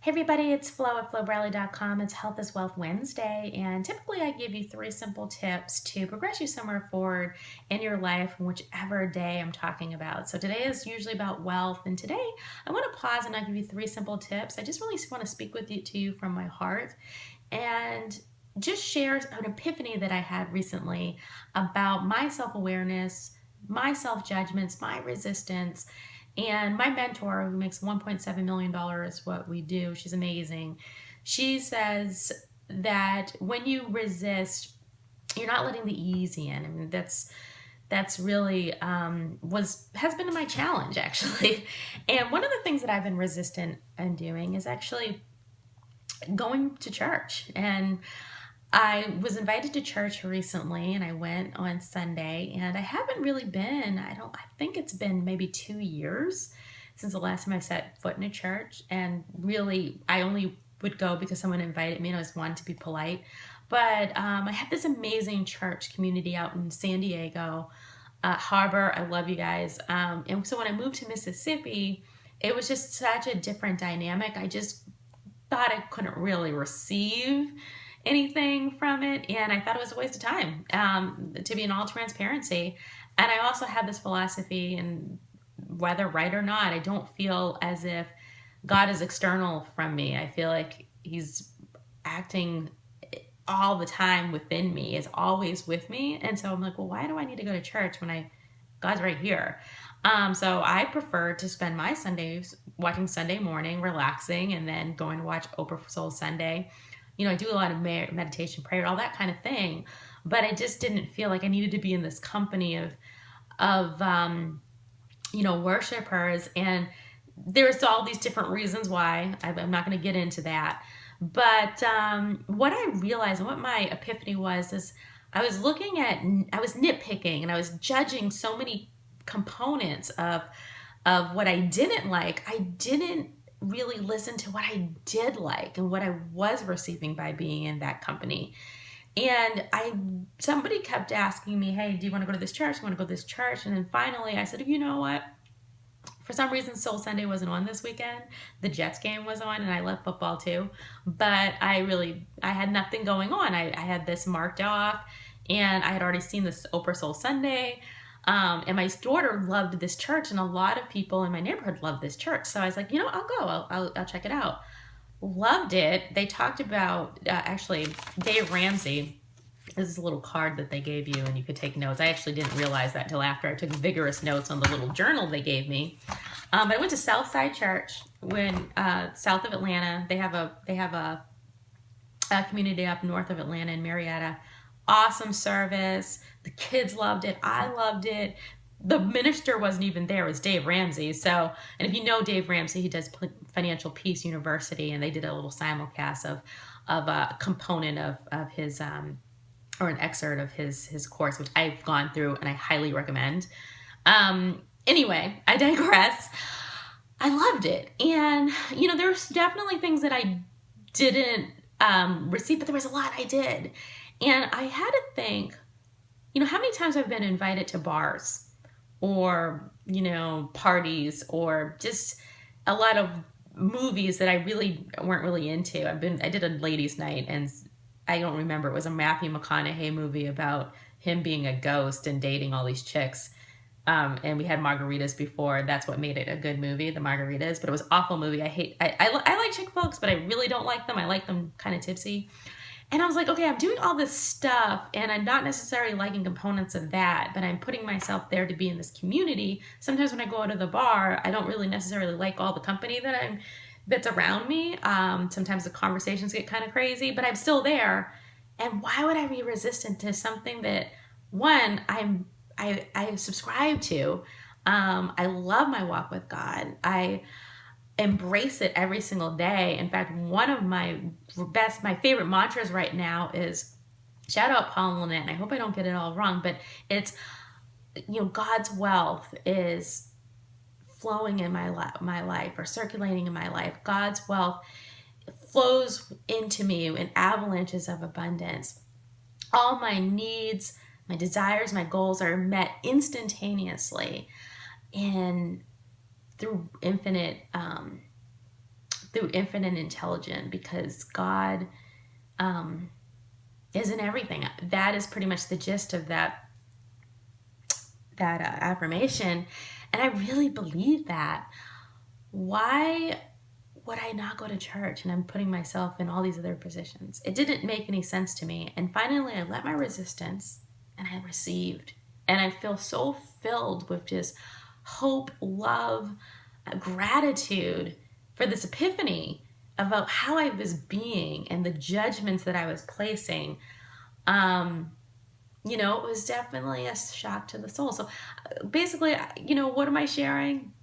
Hey everybody, it's Flo at FloBradley.com. It's Health is Wealth Wednesday, and typically I give you 3 simple tips to progress you somewhere forward in your life in whichever day I'm talking about. So today is usually about wealth, and today I want to pause and I'll give you 3 simple tips. I just really want to speak with you to you from my heart and just share an epiphany that I had recently about my self-awareness, my self-judgments, my resistance, and my mentor, who makes $1.7 million what we do, she's amazing. She says that when you resist, you're not letting the easy in. I mean, that's really was has been my challenge actually. And one of the things that I've been resistant in doing is actually going to church. And I was invited to church recently and I went on Sunday, and I haven't really been, I think it's been maybe 2 years since the last time I set foot in a church. And really, I only would go because someone invited me and I was wanting to be polite. But I had this amazing church community out in San Diego, Harbor. I love you guys. And so when I moved to Mississippi, it was just such a different dynamic. I just thought I couldn't really receive anything from it, and I thought it was a waste of time, to be in all transparency. And I also had this philosophy, and whether right or not, I don't feel as if God is external from me. I feel like He's acting all the time within me, is always with me. And so I'm like, well, why do I need to go to church when God's right here? So I prefer to spend my Sundays watching Sunday morning, relaxing, and then going to watch Oprah Soul Sunday. I do a lot of meditation, prayer, all that kind of thing. But I just didn't feel like I needed to be in this company of worshipers. And there's all these different reasons why. I'm not going to get into that. But what I realized and what my epiphany was is I was nitpicking and I was judging so many components of what I didn't like. I didn't really listen to what I did like and what I was receiving by being in that company. And somebody kept asking me, hey, do you want to go to this church? I want to go to this church. And then finally I said, you know what? For some reason, Soul Sunday wasn't on this weekend. The Jets game was on, and I love football too. But I had nothing going on. I had this marked off, and I had already seen this Oprah Soul Sunday. And my daughter loved this church, and a lot of people in my neighborhood loved this church. So I was like, I'll go. I'll check it out. Loved it. They talked about actually Dave Ramsey. This is a little card that they gave you, and you could take notes. I actually didn't realize that until after I took vigorous notes on the little journal they gave me. But I went to Southside Church south of Atlanta. They have a community up north of Atlanta in Marietta. Awesome service. The kids loved it. I loved it. The minister wasn't even there. It was Dave Ramsey. So, and if you know Dave Ramsey, he does Financial Peace University, and they did a little simulcast of a component of his or an excerpt of his course, which I've gone through and I highly recommend. Anyway, I digress. I loved it. And, there's definitely things that I didn't receive, but there was a lot I did. And I had to think, how many times I've been invited to bars or, parties or just a lot of movies that I really weren't really into. I did a ladies' night, and I don't remember. It was a Matthew McConaughey movie about him being a ghost and dating all these chicks. And we had margaritas before. That's what made it a good movie, the margaritas. But it was an awful movie. I like chick folks, but I really don't like them. I like them kind of tipsy. And I was like, okay, I'm doing all this stuff, and I'm not necessarily liking components of that, but I'm putting myself there to be in this community. Sometimes when I go out to the bar, I don't really necessarily like all the company that's around me. Sometimes the conversations get kind of crazy, but I'm still there. And why would I be resistant to something that, one, I subscribe to? I love my walk with God. I embrace it every single day. In fact, one of my favorite mantras right now is, shout out Paul and Lynette, and I hope I don't get it all wrong, but it's, God's wealth is flowing in my life or circulating in my life. God's wealth flows into me in avalanches of abundance. All my needs, my desires, my goals are met instantaneously and through infinite through infinite intelligence, because God is in everything. That is pretty much the gist of that affirmation, and I really believe that. Why would I not go to church? And I'm putting myself in all these other positions. It didn't make any sense to me. And finally, I let my resistance, and I received. And I feel so filled with just hope, love, gratitude for this epiphany about how I was being and the judgments that I was placing. It was definitely a shock to the soul. So basically, what am I sharing?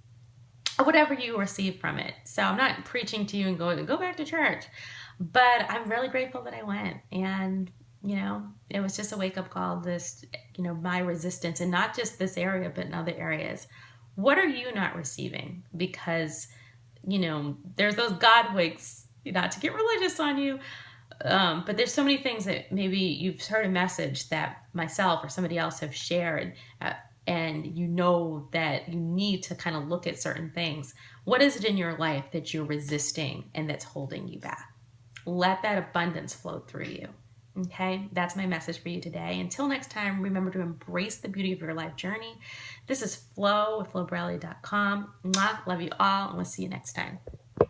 Whatever you receive from it. So I'm not preaching to you and go back to church, but I'm really grateful that I went. And, it was just a wake up call, this, my resistance, and not just this area, but in other areas. What are you not receiving? Because, there's those God winks, not to get religious on you. But there's so many things that maybe you've heard a message that myself or somebody else have shared, and that you need to kind of look at certain things. What is it in your life that you're resisting and that's holding you back? Let that abundance flow through you. Okay, that's my message for you today. Until next time, remember to embrace the beauty of your life journey. This is Flo with FloBrelli.com. Love you all, and we'll see you next time.